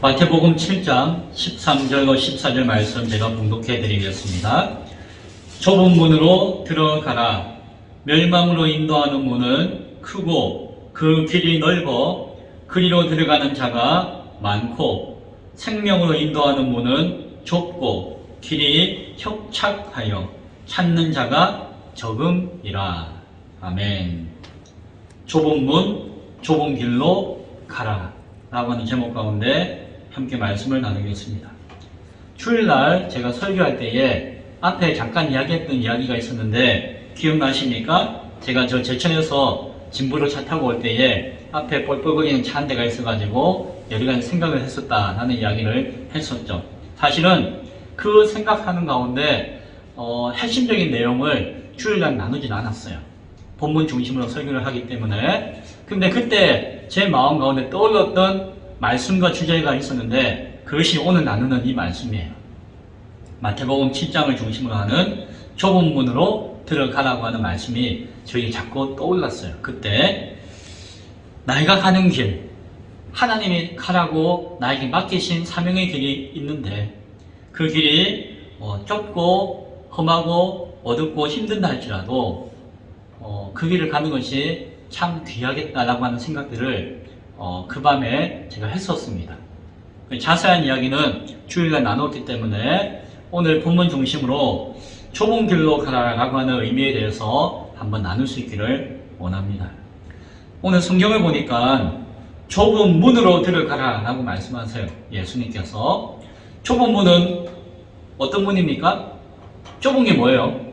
마태복음 7장 13절로 14절 말씀 제가 봉독해 드리겠습니다. 좁은 문으로 들어가라. 멸망으로 인도하는 문은 크고 그 길이 넓어 그리로 들어가는 자가 많고 생명으로 인도하는 문은 좁고 길이 협착하여 찾는 자가 적음이라. 아멘. 좁은 문, 좁은 길로 가라 라고 하는 제목 가운데 함께 말씀을 나누겠습니다. 주일날 제가 설교할 때에 앞에 잠깐 이야기했던 이야기가 있었는데 기억나십니까? 제가 저 제천에서 진부로 차 타고 올 때에 앞에 뻘뻘거리는 차 한 대가 있어가지고 여러 가지 생각을 했었다라는 이야기를 했었죠. 사실은 그 생각하는 가운데 핵심적인 내용을 주일날 나누진 않았어요. 본문 중심으로 설교를 하기 때문에. 근데 그때 제 마음 가운데 떠올랐던 말씀과 주제가 있었는데 그것이 오늘 나누는 이 말씀이에요. 마태복음 7장을 중심으로 하는 좁은 문으로 들어가라고 하는 말씀이 저에게 자꾸 떠올랐어요. 그때 나이가 가는 길, 하나님이 가라고 나에게 맡기신 사명의 길이 있는데 그 길이 좁고 험하고 어둡고 힘든다 할지라도 그 길을 가는 것이 참 귀하겠다라고 하는 생각들을 그 밤에 제가 했었습니다. 자세한 이야기는 주일날 나눴기 때문에 오늘 본문 중심으로 좁은 길로 가라라고 하는 의미에 대해서 한번 나눌 수 있기를 원합니다. 오늘 성경을 보니까 좁은 문으로 들어가라라고 말씀하세요. 예수님께서. 좁은 문은 어떤 문입니까? 좁은 게 뭐예요?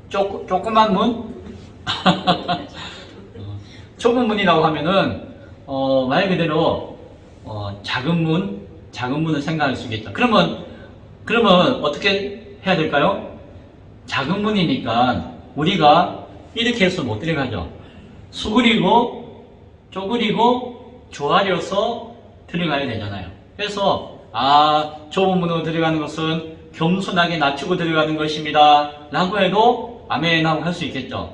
조그만 문? 좁은 문이라고 하면은 말 그대로 작은 문을 생각할 수 있겠죠. 그러면 어떻게 해야 될까요? 작은 문이니까 우리가 이렇게 해서 못 들어가죠. 수그리고 쪼그리고 조아려서 들어가야 되잖아요. 그래서 좁은 문으로 들어가는 것은 겸손하게 낮추고 들어가는 것입니다 라고 해도 아멘 하고 할 수 있겠죠.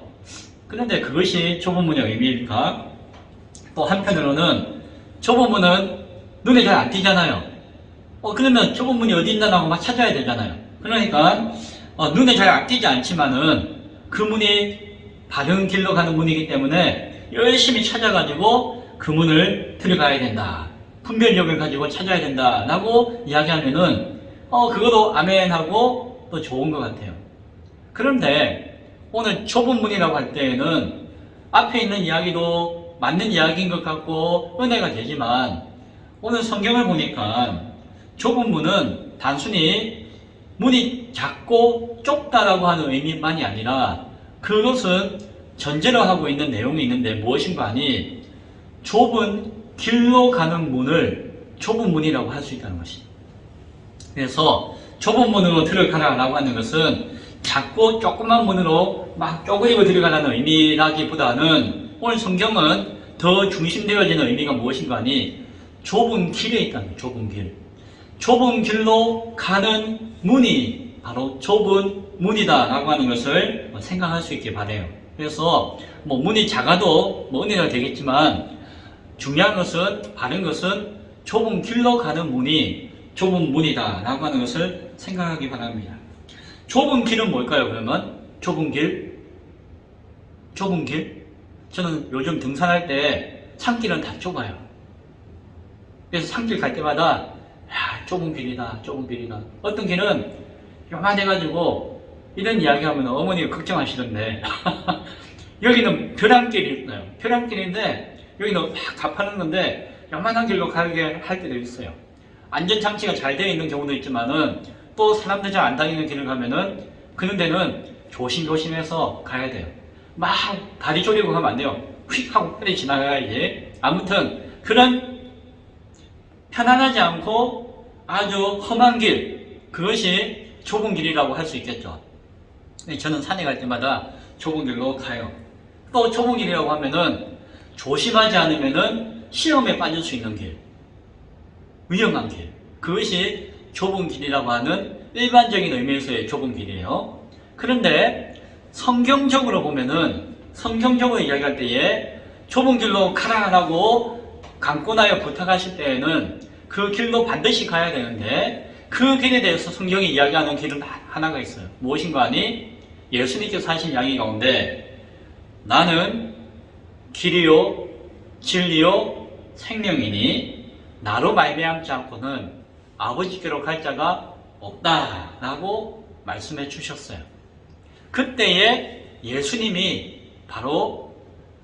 그런데 그것이 좁은 문의 의미일까? 또 한편으로는 좁은 문은 눈에 잘 안 띄잖아요. 그러면 좁은 문이 어디 있나 하고 막 찾아야 되잖아요. 그러니까 눈에 잘 안 띄지 않지만은 그 문이 바른 길로 가는 문이기 때문에 열심히 찾아가지고 그 문을 들어가야 된다. 분별력을 가지고 찾아야 된다 라고 이야기하면은 그것도 아멘 하고 또 좋은 것 같아요. 그런데 오늘 좁은 문이라고 할 때에는 앞에 있는 이야기도 맞는 이야기인 것 같고 은혜가 되지만 오늘 성경을 보니까 좁은 문은 단순히 문이 작고 좁다라고 하는 의미만이 아니라 그것은 전제로 하고 있는 내용이 있는데 무엇인가 하니 좁은 길로 가는 문을 좁은 문이라고 할 수 있다는 것입니다. 그래서 좁은 문으로 들어가라라고 하는 것은 작고 조그만 문으로 막 쪼그리고 들어가라는 의미라기보다는 오늘 성경은 더 중심되어지는 의미가 무엇인가 하니 좁은 길에 있다는 거예요. 좁은 길. 좁은 길로 가는 문이 바로 좁은 문이다 라고 하는 것을 생각할 수 있게 바라요. 그래서 문이 작아도 은혜가 되겠지만 중요한 것은 바른 것은 좁은 길로 가는 문이 좁은 문이다 라고 하는 것을 생각하기 바랍니다. 좁은 길은 뭘까요, 그러면? 좁은 길? 좁은 길? 저는 요즘 등산할 때 산길은 다 좁아요. 그래서 산길 갈 때마다 좁은 길이다, 좁은 길이다. 어떤 길은 요만해가지고 이런 이야기하면 어머니가 걱정하시던데 여기는 벼랑길이 있어요. 벼랑길인데 여기는 막 가파른 건데 요만한 길로 가게 할 때도 있어요. 안전장치가 잘 되어 있는 경우도 있지만은 또 사람들 잘 안 다니는 길을 가면은 그런 데는 조심조심해서 가야 돼요. 막 다리 졸이고 가면 안 돼요. 휙 하고 빨리 지나가야지. 아무튼 그런 편안하지 않고 아주 험한 길, 그것이 좁은 길이라고 할 수 있겠죠. 저는 산에 갈 때마다 좁은 길로 가요. 또 좁은 길이라고 하면은 조심하지 않으면은 시험에 빠질 수 있는 길, 위험한 길, 그것이 좁은 길이라고 하는 일반적인 의미에서의 좁은 길이에요. 그런데 성경적으로 보면은 성경적으로 이야기할 때에 좁은 길로 가라라고 강권하여 부탁하실 때에는 그 길로 반드시 가야 되는데 그 길에 대해서 성경이 이야기하는 길은 하나가 있어요. 무엇인가 하니 예수님께서 하신 이야기 가운데 나는 길이요 진리요 생명이니 나로 말미암지 않고는 아버지께로 갈 자가 없다라고 말씀해 주셨어요. 그때에 예수님이 바로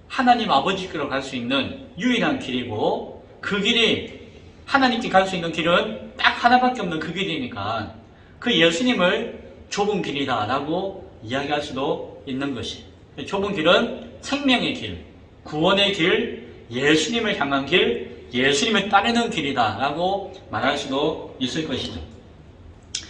하나님 아버지께로 갈 수 있는 유일한 길이고 그 길이 하나님께 갈 수 있는 길은 딱 하나밖에 없는 그 길이니까 그 예수님을 좁은 길이다 라고 이야기할 수도 있는 것이 좁은 길은 생명의 길, 구원의 길, 예수님을 향한 길, 예수님을 따르는 길이다 라고 말할 수도 있을 것이죠.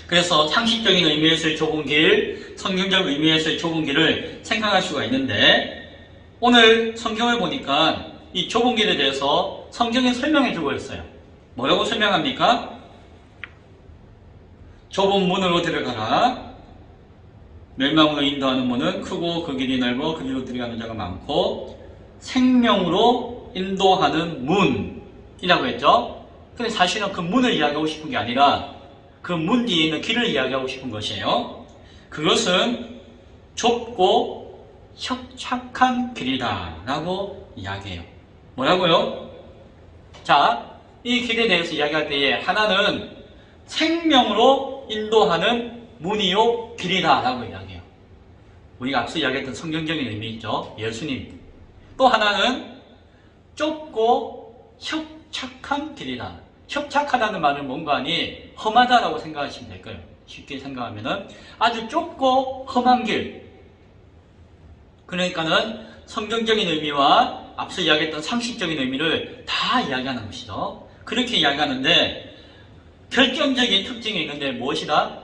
그래서 상식적인 의미에서의 좁은 길, 성경적 의미에서의 좁은 길을 생각할 수가 있는데 오늘 성경을 보니까 이 좁은 길에 대해서 성경에 설명해 주고 있어요. 뭐라고 설명합니까? 좁은 문으로 들어가라. 멸망으로 인도하는 문은 크고 그 길이 넓어 그 길로 들어가는 자가 많고 생명으로 인도하는 문이라고 했죠. 근데 사실은 그 문을 이야기하고 싶은 게 아니라 그 문 뒤에 있는 길을 이야기하고 싶은 것이에요. 그것은 좁고 협착한 길이다 라고 이야기해요. 뭐라고요? 자, 이 길에 대해서 이야기할 때에 하나는 생명으로 인도하는 문이요 길이다 라고 이야기해요. 우리가 앞서 이야기했던 성경적인 의미 있죠. 예수님. 또 하나는 좁고 협착한 길이다. 협착하다는 말은 뭔가 하니 험하다라고 생각하시면 될 거예요. 쉽게 생각하면은 아주 좁고 험한 길. 그러니까는 성경적인 의미와 앞서 이야기했던 상식적인 의미를 다 이야기하는 것이죠. 그렇게 이야기하는데 결정적인 특징이 있는데 무엇이다?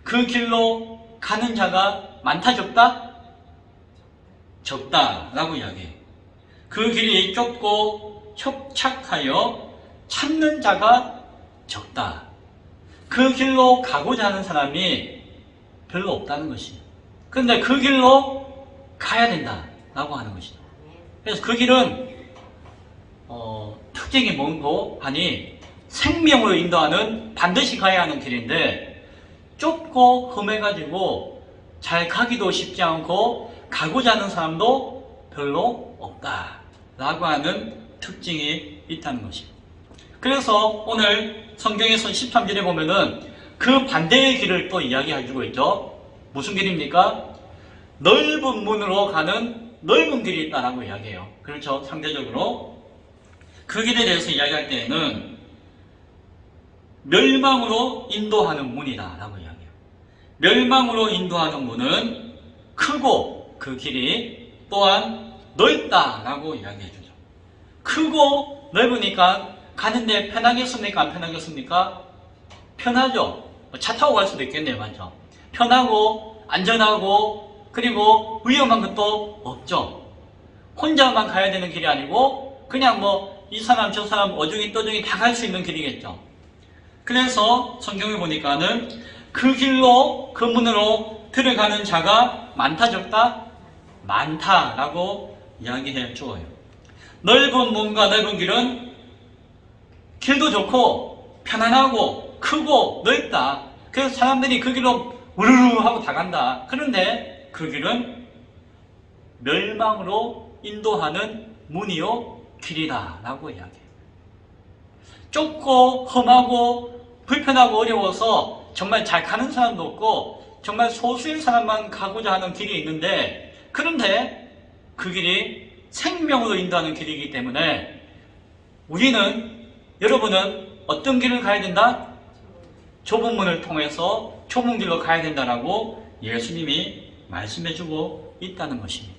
그 길로 가는 자가 많다 적다? 적다라고 이야기해요. 그 길이 좁고 협착하여 찾는 자가 적다. 그 길로 가고자 하는 사람이 별로 없다는 것이에요. 그런데 그 길로 가야 된다라고 하는 것이죠. 그래서 그 길은 특징이 뭔고 하니 생명으로 인도하는 반드시 가야 하는 길인데 좁고 험해가지고 잘 가기도 쉽지 않고 가고자 하는 사람도 별로 없다라고 하는 특징이 있다는 것입니다. 그래서 오늘 성경에서 13절에 보면은 그 반대의 길을 또 이야기해주고 있죠. 무슨 길입니까? 넓은 문으로 가는 넓은 길이 있다라고 이야기해요. 그렇죠. 상대적으로 그 길에 대해서 이야기할 때에는 멸망으로 인도하는 문이다라고 이야기해요. 멸망으로 인도하는 문은 크고 그 길이 또한 넓다라고 이야기해주죠. 크고 넓으니까 가는데 편하겠습니까? 안 편하겠습니까? 편하죠. 차 타고 갈 수도 있겠네요. 맞죠? 편하고 안전하고 그리고 위험한 것도 없죠. 혼자만 가야 되는 길이 아니고 그냥 뭐 이 사람 저 사람 어중이 떠중이 다 갈 수 있는 길이겠죠. 그래서 성경을 보니까는 그 길로 그 문으로 들어가는 자가 많다 적다? 많다라고 이야기해 주어요. 넓은 문과 넓은 길은 길도 좋고 편안하고 크고 넓다. 그래서 사람들이 그 길로 우르르 하고 다 간다. 그런데 그 길은 멸망으로 인도하는 문이요 길이다 라고 이야기해요. 좁고 험하고 불편하고 어려워서 정말 잘 가는 사람도 없고 정말 소수의 사람만 가고자 하는 길이 있는데 그런데 그 길이 생명으로 인도하는 길이기 때문에 여러분은 어떤 길을 가야 된다? 좁은 문을 통해서 좁은 길로 가야 된다라고 예수님이 말씀해주고 있다는 것입니다.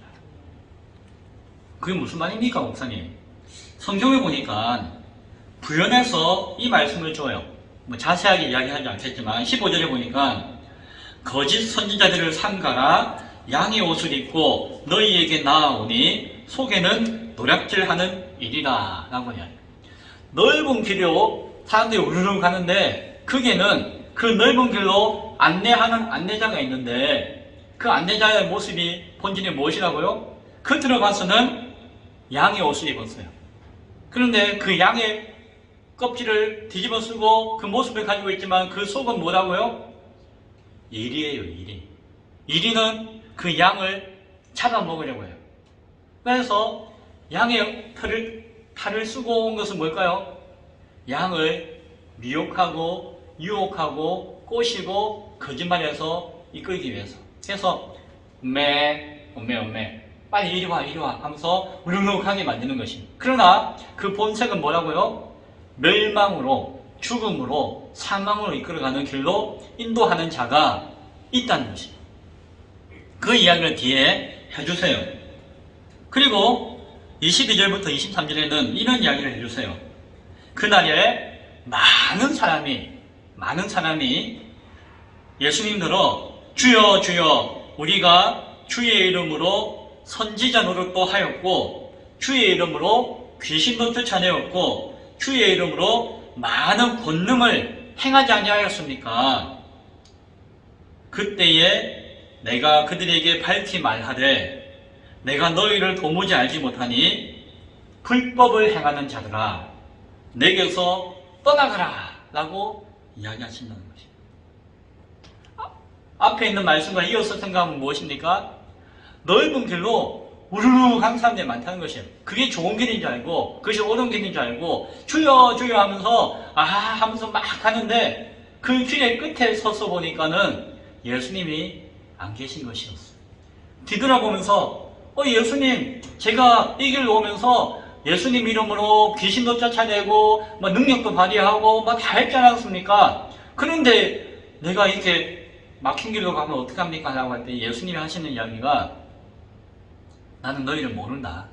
그게 무슨 말입니까, 목사님? 성경을 보니까 부연해서 이 말씀을 줘요. 뭐 자세하게 이야기하지 않겠지만 15절에 보니까 거짓 선지자들을 삼가라 양의 옷을 입고 너희에게 나아오니 속에는 노략질하는 일이라 라고 해요. 넓은 길로 사람들이 우르르 가는데 그게는 그 넓은 길로 안내하는 안내자가 있는데 그 안내자의 모습이 본질이 무엇이라고요? 그 들어가서는 양의 옷을 입었어요. 그런데 그 양의 껍질을 뒤집어 쓰고 그 모습을 가지고 있지만 그 속은 뭐라고요? 이리예요, 이리. 이리는 그 양을 잡아먹으려고 해요. 그래서 양의 탈을 쓰고 온 것은 뭘까요? 양을 미혹하고 유혹하고 꼬시고 거짓말해서 이끌기 위해서. 그래서 엄매 빨리 이리 와 하면서 우르르하게 만드는 것입니다. 그러나 그 본색은 뭐라고요? 멸망으로, 죽음으로, 사망으로 이끌어가는 길로 인도하는 자가 있다는 것입니다. 그 이야기를 뒤에 해주세요. 그리고 22절부터 23절에는 이런 이야기를 해주세요. 그날에 많은 사람이 예수님들어 주여 주여 우리가 주의 이름으로 선지자 노릇도 하였고 주의 이름으로 귀신도 쫓아내었고 주의 이름으로 많은 권능을 행하지 아니하였습니까? 그때에 내가 그들에게 밝히 말하되 내가 너희를 도무지 알지 못하니 불법을 행하는 자들아 내게서 떠나가라 라고 이야기하신다는 것입니다. 앞에 있는 말씀과 이어서 생각하면 무엇입니까? 넓은 길로 우르르 가는 사람들이 많다는 것이에요. 그게 좋은 길인 줄 알고 그것이 옳은 길인 줄 알고 주여 주여 하면서 하면서 막 가는데 그 길의 끝에 서서 보니까는 예수님이 안 계신 것이었어요. 뒤돌아보면서 예수님 제가 이 길로 오면서 예수님 이름으로 귀신도 쫓아내고 능력도 발휘하고 다 했지 않았습니까? 그런데 내가 이렇게 막힌 길로 가면 어떡합니까? 라고 할 때 예수님이 하시는 이야기가 나는 너희를 모른다.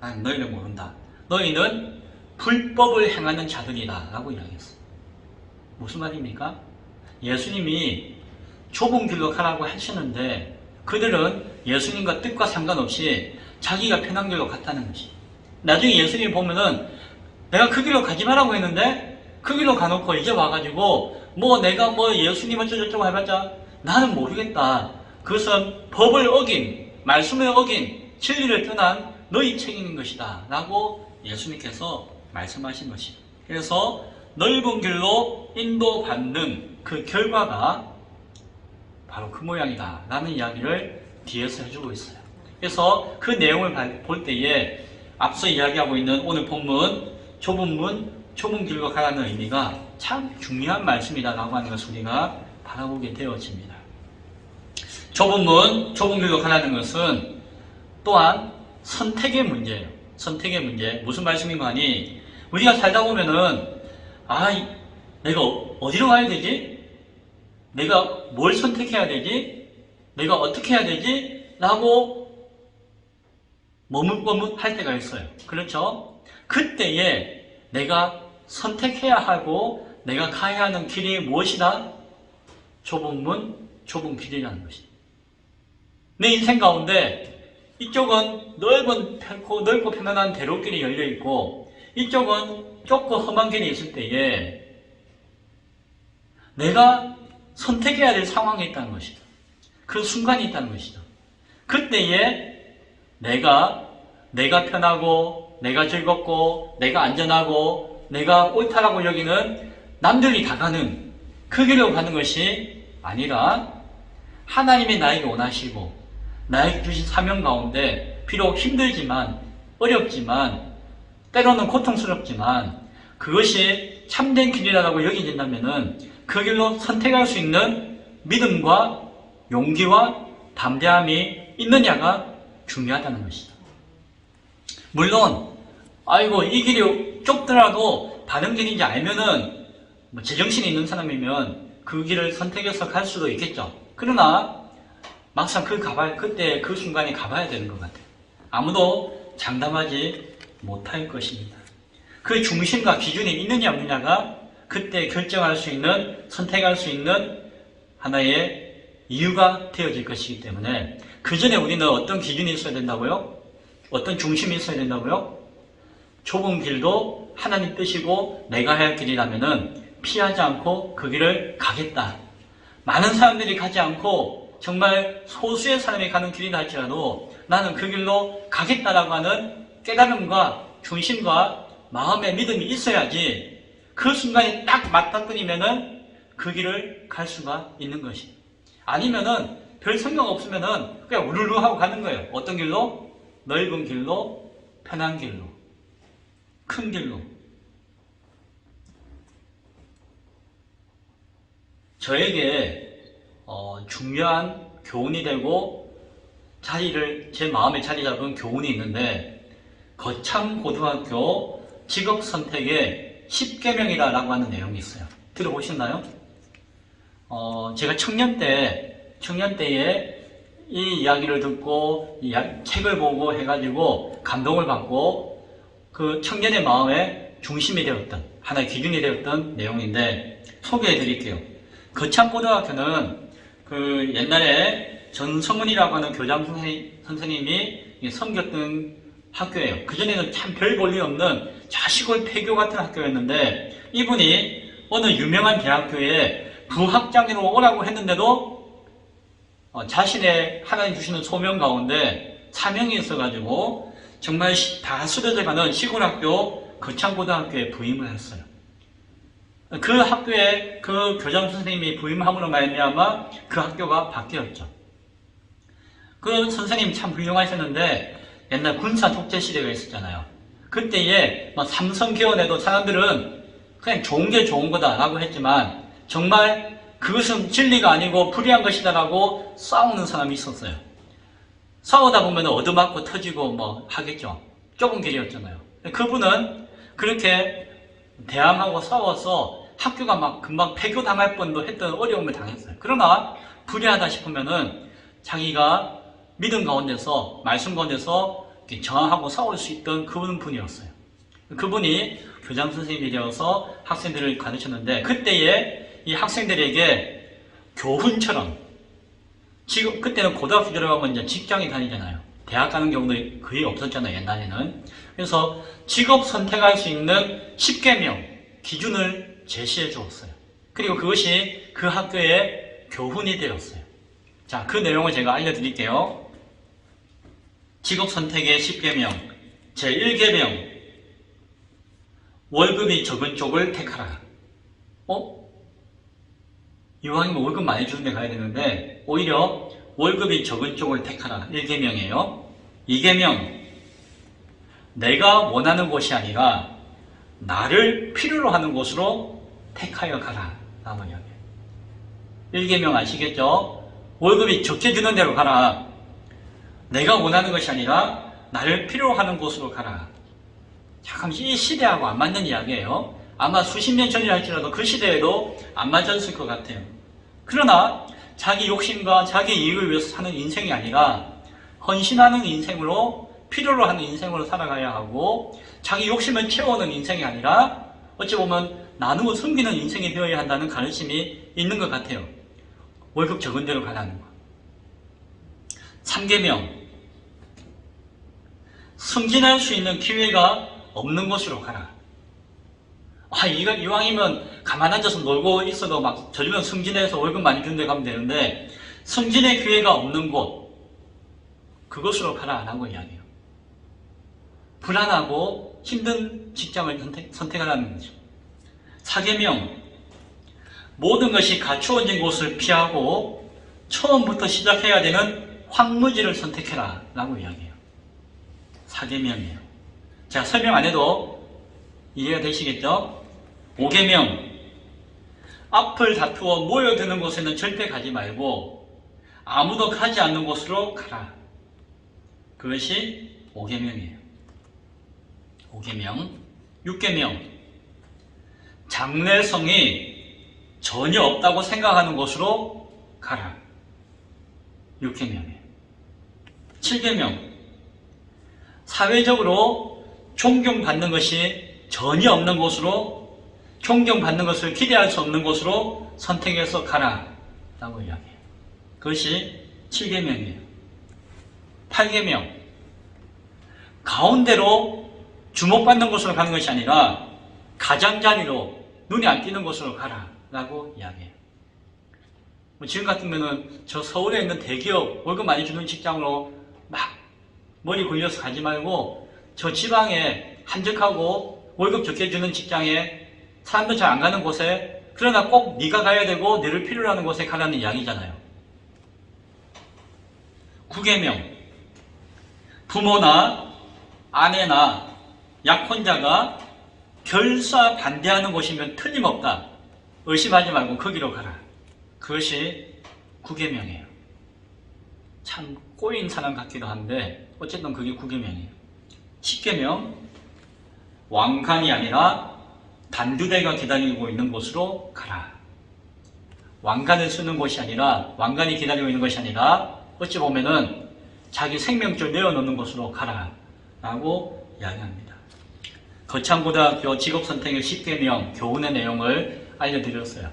나는 너희를 모른다. 너희는 불법을 행하는 자들이다 라고 이야기했어요. 무슨 말입니까? 예수님이 좁은 길로 가라고 하시는데 그들은 예수님과 뜻과 상관없이 자기가 편한 길로 갔다는 것이. 나중에 예수님 보면은 내가 그 길로 가지 말라고 했는데 그 길로 가놓고 이제 와가지고 내가 예수님 어쩌고저쩌고 해봤자 나는 모르겠다. 그것은 법을 어긴, 말씀을 어긴, 진리를 떠난 너희 책임인 것이다 라고 예수님께서 말씀하신 것입니다. 그래서 넓은 길로 인도받는 그 결과가 바로 그 모양이다 라는 이야기를 뒤에서 해주고 있어요. 그래서 그 내용을 볼 때에 앞서 이야기하고 있는 오늘 본문 좁은 문, 좁은 길로 가라는 의미가 참 중요한 말씀이다 라고 하는 것을 우리가 바라보게 되어집니다. 좁은 문, 좁은 길로 가라는 것은 또한 선택의 문제예요. 선택의 문제. 무슨 말씀인가 하니 우리가 살다 보면은 내가 어디로 가야 되지? 내가 뭘 선택해야 되지? 내가 어떻게 해야 되지? 라고 머뭇머뭇할 때가 있어요. 그렇죠? 그때에 내가 선택해야 하고 내가 가야 하는 길이 무엇이다? 좁은 문, 좁은 길이라는 것이다. 내 인생 가운데 이쪽은 넓고 편안한 대로길이 열려있고 이쪽은 좁고 험한 길이 있을 때에 내가 선택해야 될 상황이 있다는 것이다. 그 순간이 있다는 것이다. 그때에 내가 편하고 내가 즐겁고 내가 안전하고 내가 옳다라고 여기는 남들이 다 가는 그 길로 가는 것이 아니라 하나님이 나에게 원하시고 나에게 주신 사명 가운데 비록 힘들지만 어렵지만 때로는 고통스럽지만 그것이 참된 길이라고 여겨진다면 그 길로 선택할 수 있는 믿음과 용기와 담대함이 있느냐가 중요하다는 것이다. 물론 이 길이 좁더라도 바른 길인지 알면은 제정신이 있는 사람이면 그 길을 선택해서 갈 수도 있겠죠. 그러나 막상 그때 그 순간에 가봐야 되는 것 같아요. 아무도 장담하지 못할 것입니다. 그 중심과 기준이 있느냐 없느냐가 그때 결정할 수 있는, 선택할 수 있는 하나의 이유가 되어질 것이기 때문에 그 전에 우리는 어떤 기준이 있어야 된다고요? 어떤 중심이 있어야 된다고요? 좁은 길도 하나님 뜻이고 내가 해야 할 길이라면은 피하지 않고 그 길을 가겠다. 많은 사람들이 가지 않고 정말 소수의 사람이 가는 길이다 할지라도 나는 그 길로 가겠다라고 하는 깨달음과 중심과 마음에 믿음이 있어야지 그 순간에 딱 맞닥뜨리면은 그 길을 갈 수가 있는 것이. 아니면은 별 생각 없으면은 그냥 우르르 하고 가는 거예요. 어떤 길로? 넓은 길로, 편한 길로, 큰 길로. 저에게 중요한 교훈이 되고 제 마음에 자리 잡은 교훈이 있는데, 거창고등학교 직업선택의 10계명이라고 하는 내용이 있어요. 들어보셨나요? 제가 청년 때에 이 이야기를 듣고 책을 보고 해가지고 감동을 받고 그 청년의 마음의 중심이 되었던, 하나의 기준이 되었던 내용인데 소개해 드릴게요. 거창고등학교는 그 옛날에 전성훈이라고 하는 교장 선생님이 섬겼던 학교예요. 그전에는 참 별 볼일 없는 자시골 폐교 같은 학교였는데, 이분이 어느 유명한 대학교에 부학장으로 오라고 했는데도 자신의 하나님 주시는 소명 가운데 사명이 있어가지고 정말 다 쓰러져가는 시골학교 거창고등학교에 부임을 했어요. 그 학교에 그 교장 선생님이 부임함으로 말미암아 그 학교가 바뀌었죠. 그 선생님 참 훌륭하셨는데 옛날 군사 독재 시대가 있었잖아요. 그때에 삼성개헌에도 사람들은 그냥 좋은 게 좋은 거다라고 했지만 정말 그것은 진리가 아니고 불의한 것이다라고 싸우는 사람이 있었어요. 싸우다 보면 얻어맞고 터지고 하겠죠. 좁은 길이었잖아요. 그분은 그렇게 대항하고 싸워서 학교가 금방 폐교당할 뻔도 했던 어려움을 당했어요. 그러나 불의하다 싶으면은 자기가 믿음 가운데서, 말씀 가운데서 저항하고 싸울 수 있던 그런 분이었어요. 그분이 교장 선생님이 되어서 학생들을 가르쳤는데, 그때에 이 학생들에게 교훈처럼, 지금, 그때는 고등학교 들어가면 이제 직장에 다니잖아요. 대학 가는 경우도 거의 없었잖아요, 옛날에는. 그래서 직업 선택할 수 있는 10계명, 기준을 제시해 주었어요. 그리고 그것이 그 학교의 교훈이 되었어요. 자, 그 내용을 제가 알려드릴게요. 직업 선택의 10계명, 제1계명, 월급이 적은 쪽을 택하라. 이왕이면 월급 많이 주는 데 가야 되는데 오히려 월급이 적은 쪽을 택하라. 1계명이에요. 2계명, 내가 원하는 곳이 아니라 나를 필요로 하는 곳으로 택하여 가라. 라는 이야기예요. 1계명 아시겠죠? 월급이 적게 주는 데로 가라. 내가 원하는 것이 아니라 나를 필요로 하는 곳으로 가라. 참 이 시대하고 안 맞는 이야기예요. 아마 수십 년 전이라 할지라도 그 시대에도 안 맞았을 것 같아요. 그러나 자기 욕심과 자기 이익을 위해서 사는 인생이 아니라 헌신하는 인생으로, 필요로 하는 인생으로 살아가야 하고, 자기 욕심을 채워오는 인생이 아니라 어찌 보면 나누고 섬기는 인생이 되어야 한다는 가르침이 있는 것 같아요. 월급 적은 데로 가라는 거. 3계명, 승진할 수 있는 기회가 없는 곳으로 가라. 이왕이면 가만 앉아서 놀고 있어도 저리면 승진해서 월급 많이 주는 데 가면 되는데, 승진의 기회가 없는 곳, 그곳으로 가라 라고 이야기해요. 불안하고 힘든 직장을 선택하라는 거죠. 4계명, 모든 것이 갖추어진 곳을 피하고 처음부터 시작해야 되는 황무지를 선택해라 라고 이야기해요. 4계명이에요. 자, 설명 안 해도 이해가 되시겠죠? 5계명, 앞을 다투어 모여드는 곳에는 절대 가지 말고 아무도 가지 않는 곳으로 가라. 그것이 5계명이에요. 5계명. 6계명, 장래성이 전혀 없다고 생각하는 곳으로 가라. 6계명이에요. 7계명, 사회적으로 존경받는 것이 전혀 없는 곳으로, 존경받는 것을 기대할 수 없는 곳으로 선택해서 가라 라고 이야기해요. 그것이 7계명이에요. 8계명, 가운데로 주목받는 곳으로 가는 것이 아니라 가장자리로 눈에 안 띄는 곳으로 가라 라고 이야기해요. 지금 같으면은 저 서울에 있는 대기업 월급 많이 주는 직장으로 막 머리 굴려서 가지 말고 저 지방에 한적하고 월급 적게 주는 직장에, 사람들 잘 안 가는 곳에, 그러나 꼭 네가 가야 되고 너를 필요로 하는 곳에 가라는 이야기잖아요. 구계명, 부모나 아내나 약혼자가 결사 반대하는 곳이면 틀림없다. 의심하지 말고 거기로 가라. 그것이 구계명이에요. 참 꼬인 사람 같기도 한데 어쨌든 그게 구계명이에요. 십계명, 왕관이 아니라 단두대가 기다리고 있는 곳으로 가라. 왕관을 쓰는 곳이 아니라, 왕관이 기다리고 있는 것이 아니라 어찌 보면은 자기 생명줄 내어놓는 곳으로 가라 라고 이야기합니다. 거창고등학교 직업선택의 10계명 교훈의 내용을 알려드렸어요.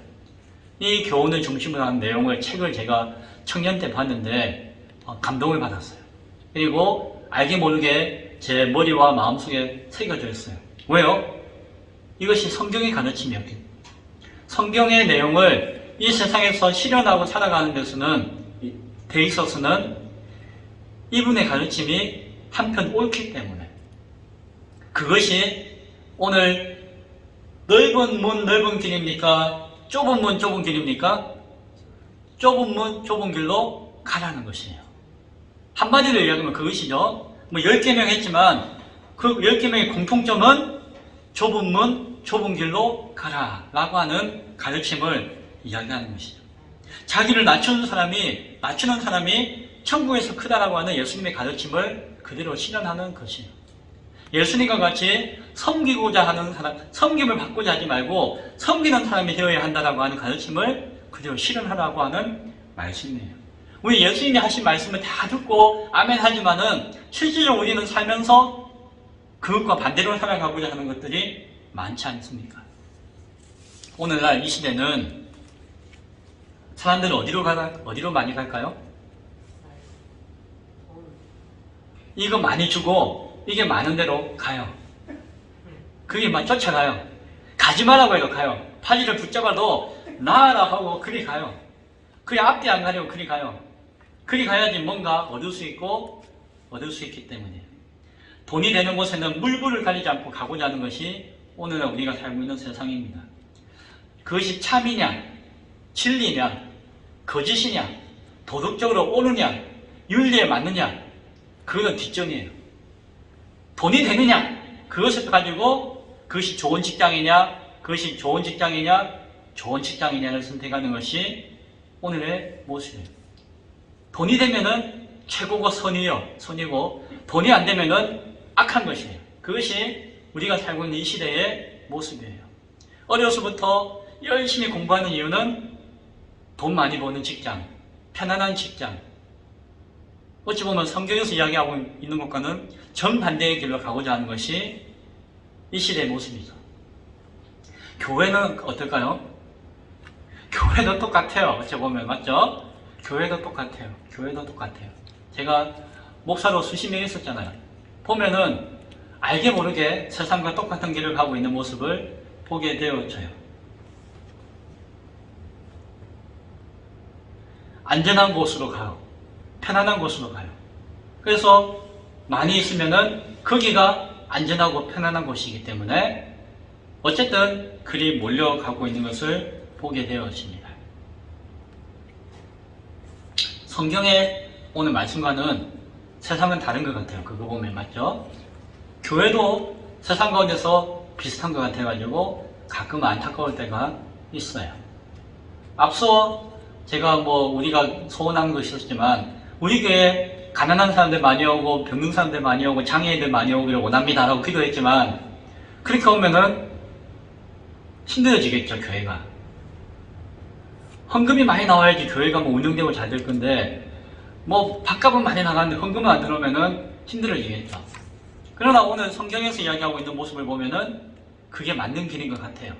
이 교훈을 중심으로 한 내용을, 책을 제가 청년 때 봤는데 감동을 받았어요. 그리고 알게 모르게 제 머리와 마음속에 새겨져 있어요. 왜요? 이것이 성경의 가르침이었기 때문에. 성경의 내용을 이 세상에서 실현하고 살아가는 데 있어서는 이분의 가르침이 한편 옳기 때문에, 그것이 오늘 넓은 문 넓은 길입니까? 좁은 문 좁은 길입니까? 좁은 문 좁은 길로 가라는 것이에요. 한마디로 이야기하면 그것이죠. 10계명 했지만 그 10계명의 공통점은 좁은 문 좁은 길로 가라 라고 하는 가르침을 이야기하는 것이죠. 자기를 낮추는 사람이 천국에서 크다라고 하는 예수님의 가르침을 그대로 실현하는 것이에요. 예수님과 같이 섬기고자 하는 사람, 섬김을 받고자 하지 말고 섬기는 사람이 되어야 한다라고 하는 가르침을 그대로 실현하라고 하는 말씀이에요. 우리 예수님이 하신 말씀을 다 듣고 아멘 하지만은 실질적으로 우리는 살면서 그것과 반대로 살아가고자 하는 것들이 많지 않습니까? 오늘날 이 시대는 사람들은 어디로 많이 갈까요? 이거 많이 주고 이게 많은 대로 가요. 그게 막 쫓아가요. 가지 말라고 해도 가요. 팔리를 붙잡아도 나아라 하고 그리 가요. 그리 앞뒤 안 가려고 그리 가요. 그리 가야지 뭔가 얻을 수 있고 얻을 수 있기 때문에. 돈이 되는 곳에는 물불을 가리지 않고 가고자 하는 것이 오늘날 우리가 살고 있는 세상입니다. 그것이 참이냐, 진리냐, 거짓이냐, 도덕적으로 옳으냐, 윤리에 맞느냐, 그것은 뒷전이에요. 돈이 되느냐, 그것을 가지고 그것이 좋은 직장이냐, 그것이 좋은 직장이냐, 좋은 직장이냐를 선택하는 것이 오늘의 모습이에요. 돈이 되면은 최고가 선이고, 돈이 안 되면은 악한 것이에요. 그것이 우리가 살고 있는 이 시대의 모습이에요. 어려서부터 열심히 공부하는 이유는 돈 많이 버는 직장, 편안한 직장. 어찌 보면 성경에서 이야기하고 있는 것과는 정반대의 길로 가고자 하는 것이 이 시대의 모습이죠. 교회는 어떨까요? 교회도 똑같아요. 어찌 보면 맞죠? 교회도 똑같아요. 제가 목사로 수십 년 있었잖아요. 보면은 알게 모르게 세상과 똑같은 길을 가고 있는 모습을 보게 되어져요. 안전한 곳으로 가요. 편안한 곳으로 가요. 그래서 많이 있으면은 거기가 안전하고 편안한 곳이기 때문에 어쨌든 그리 몰려가고 있는 것을 보게 되어집니다. 성경의 오늘 말씀과는 세상은 다른 것 같아요. 그거 보면 맞죠? 교회도 세상 가운데서 비슷한 것 같아가지고 가끔 안타까울 때가 있어요. 앞서 제가 우리가 소원한 것이 있었지만 우리 교회에 가난한 사람들 많이 오고 병든 사람들 많이 오고 장애인들 많이 오기를 원합니다 라고 기도했지만 그렇게 오면은 힘들어지겠죠. 교회가 헌금이 많이 나와야지 교회가 운영되고 잘 될 건데 밥값은 많이 나가는데 헌금은 안 들어오면은 힘들어지겠죠. 그러나 오늘 성경에서 이야기하고 있는 모습을 보면은 그게 맞는 길인 것 같아요.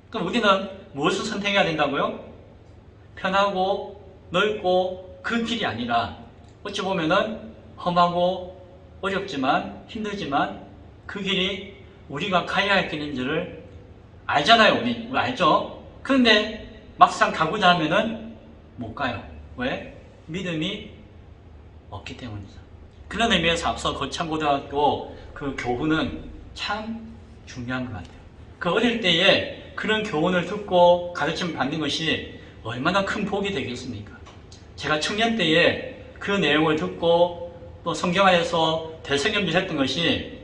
그럼 우리는 무엇을 선택해야 된다고요? 편하고 넓고 그 길이 아니라 어찌 보면은 험하고 어렵지만 힘들지만 그 길이 우리가 가야 할 길인 줄을 알잖아요. 우리 알죠? 그런데 막상 가고자 하면은 못 가요. 왜? 믿음이 없기 때문이죠. 그런 의미에서 앞서 거창고등학교 그 교훈은 참 중요한 것 같아요. 그 어릴 때에 그런 교훈을 듣고 가르침을 받는 것이 얼마나 큰 복이 되겠습니까? 제가 청년 때에 그 내용을 듣고 또 성경 안에서 대성경질 했던 것이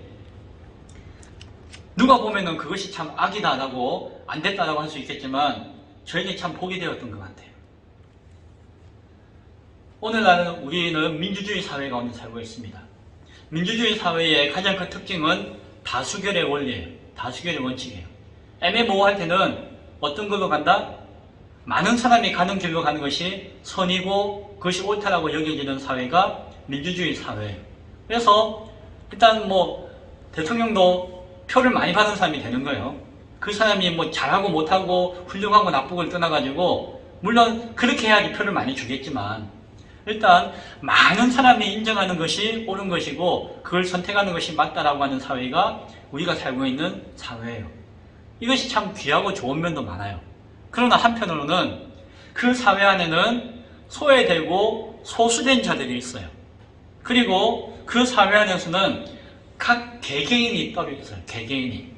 누가 보면은 그것이 참 악이다라고 안 됐다라고 할 수 있겠지만 저에게 참 복이 되었던 것 같아요. 오늘날은 우리는 민주주의 사회 가운데 살고 있습니다. 민주주의 사회의 가장 큰 특징은 다수결의 원리예요. 다수결의 원칙이에요. 애매모호할 때는 어떤 걸로 간다? 많은 사람이 가는 길로 가는 것이 선이고 그것이 옳다라고 여겨지는 사회가 민주주의 사회예요. 그래서 일단 대통령도 표를 많이 받은 사람이 되는 거예요. 그 사람이 잘하고 못하고 훌륭하고 나쁘고를 떠나가지고 물론 그렇게 해야지 표를 많이 주겠지만 일단 많은 사람이 인정하는 것이 옳은 것이고 그걸 선택하는 것이 맞다라고 하는 사회가 우리가 살고 있는 사회예요. 이것이 참 귀하고 좋은 면도 많아요. 그러나 한편으로는 그 사회 안에는 소외되고 소수된 자들이 있어요. 그리고 그 사회 안에서는 각 개개인이 떨어 있어요. 개개인이.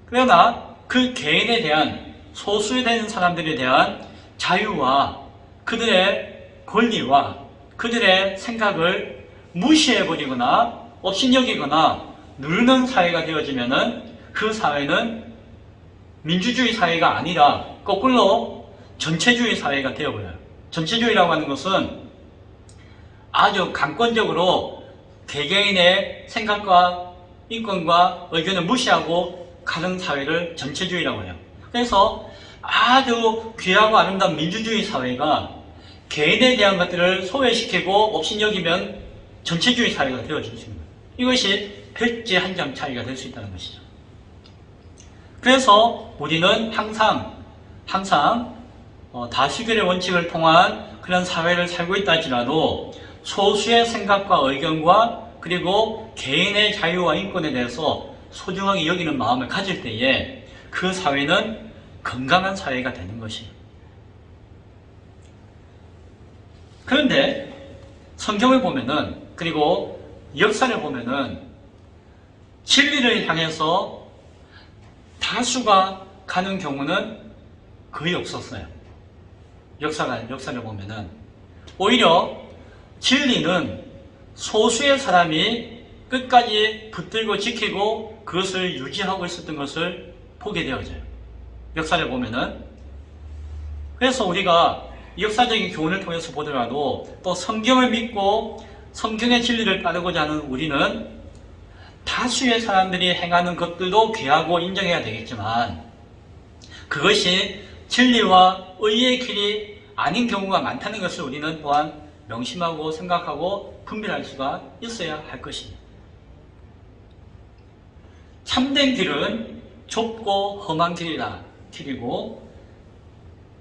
그러나 그 개인에 대한 소수된 사람들에 대한 자유와 그들의 권리와 그들의 생각을 무시해버리거나 업신여기거나 누르는 사회가 되어지면은 그 사회는 민주주의 사회가 아니라 거꾸로 전체주의 사회가 되어버려요. 전체주의라고 하는 것은 아주 강권적으로 개개인의 생각과 인권과 의견을 무시하고 가는 사회를 전체주의라고 해요. 그래서 아주 귀하고 아름다운 민주주의 사회가 개인에 대한 것들을 소외시키고 업신여기면 전체주의 사회가 되어질 수 있는 거예요. 이것이 백지 한 장 차이가 될 수 있다는 것이죠. 그래서 우리는 항상 다수결의 원칙을 통한 그런 사회를 살고 있다 할지라도 소수의 생각과 의견과 그리고 개인의 자유와 인권에 대해서 소중하게 여기는 마음을 가질 때에 그 사회는 건강한 사회가 되는 것이에요. 그런데 성경을 보면은 그리고 역사를 보면은 진리를 향해서 다수가 가는 경우는 거의 없었어요. 역사를 보면은 오히려 진리는 소수의 사람이 끝까지 붙들고 지키고 그것을 유지하고 있었던 것을 보게 되어져요. 역사를 보면은. 그래서 우리가 역사적인 교훈을 통해서 보더라도 또 성경을 믿고 성경의 진리를 따르고자 하는 우리는 다수의 사람들이 행하는 것들도 귀하고 인정해야 되겠지만 그것이 진리와 의의 길이 아닌 경우가 많다는 것을 우리는 또한 명심하고 생각하고 분별할 수가 있어야 할 것입니다. 참된 길은 좁고 험한 길이고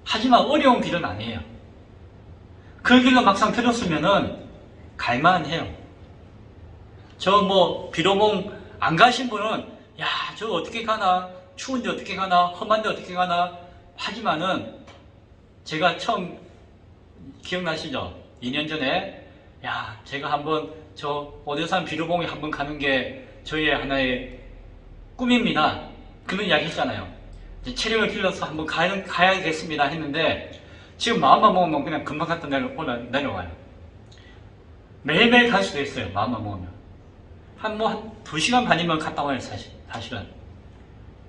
하지만 어려운 길은 아니에요. 그 길로 막상 들었으면은 갈만해요. 비로봉 안 가신 분은 저 어떻게 가나, 추운데 어떻게 가나, 험한데 어떻게 가나 하지만은 제가 처음 기억나시죠? 2년 전에 제가 한번 오대산 비로봉에 한번 가는 게 저희의 하나의 꿈입니다. 그런 이야기 했잖아요. 체력을 길러서 한번 가야겠습니다 했는데 지금 마음만 먹으면 그냥 금방 갔다 내려와요. 매일매일 갈 수도 있어요. 마음만 먹으면. 한 2시간 반이면 갔다 와요. 사실은.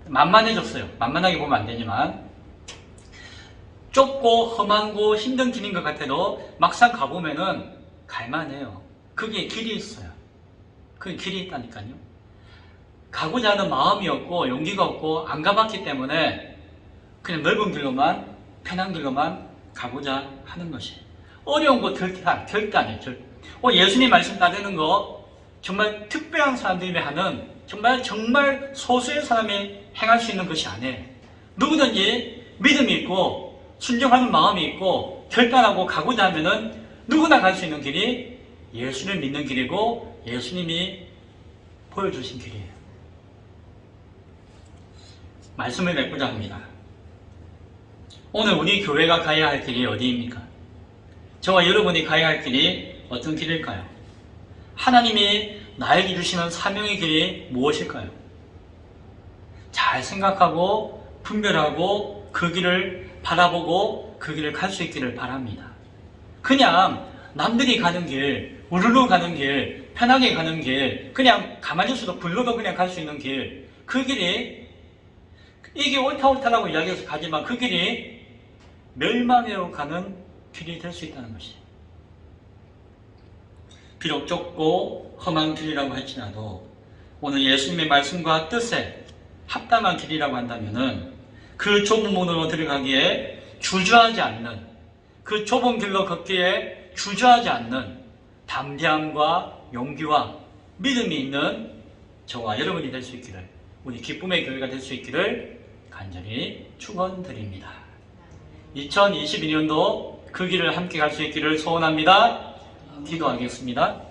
만만해졌어요. 만만하게 보면 안 되지만 좁고 험하고 힘든 길인 것 같아도 막상 가보면은 갈만해요. 그게 길이 있어요. 그게 길이 있다니까요. 가고자 하는 마음이 없고 용기가 없고 안 가봤기 때문에 그냥 넓은 길로만 편한 길로만 가고자 하는 것이 어려운 거 절대 아니에요. 예수님 말씀 따르는 거 정말 특별한 사람들이 하는 정말 소수의 사람이 행할 수 있는 것이 아니에요. 누구든지 믿음이 있고 순종하는 마음이 있고 결단하고 가고자 하면은 누구나 갈 수 있는 길이 예수를 믿는 길이고 예수님이 보여주신 길이에요. 말씀을 맺고자 합니다. 오늘 우리 교회가 가야 할 길이 어디입니까? 저와 여러분이 가야 할 길이 어떤 길일까요? 하나님이 나에게 주시는 사명의 길이 무엇일까요? 잘 생각하고 분별하고 그 길을 바라보고 그 길을 갈 수 있기를 바랍니다. 그냥 남들이 가는 길, 우르르 가는 길, 편하게 가는 길, 그냥 가만히 있어도 불러도 그냥 갈 수 있는 길, 그 길이 이게 옳다라고 이야기해서 가지만 그 길이 멸망으로 가는 길이 될 수 있다는 것이에요. 비록 좁고 험한 길이라고 할지라도 오늘 예수님의 말씀과 뜻에 합당한 길이라고 한다면은 그 좁은 문으로 들어가기에 주저하지 않는, 그 좁은 길로 걷기에 주저하지 않는 담대함과 용기와 믿음이 있는 저와 여러분이 될 수 있기를, 우리 기쁨의 교회가 될 수 있기를 간절히 축원드립니다. 2022년도 그 길을 함께 갈 수 있기를 소원합니다. 기도하겠습니다.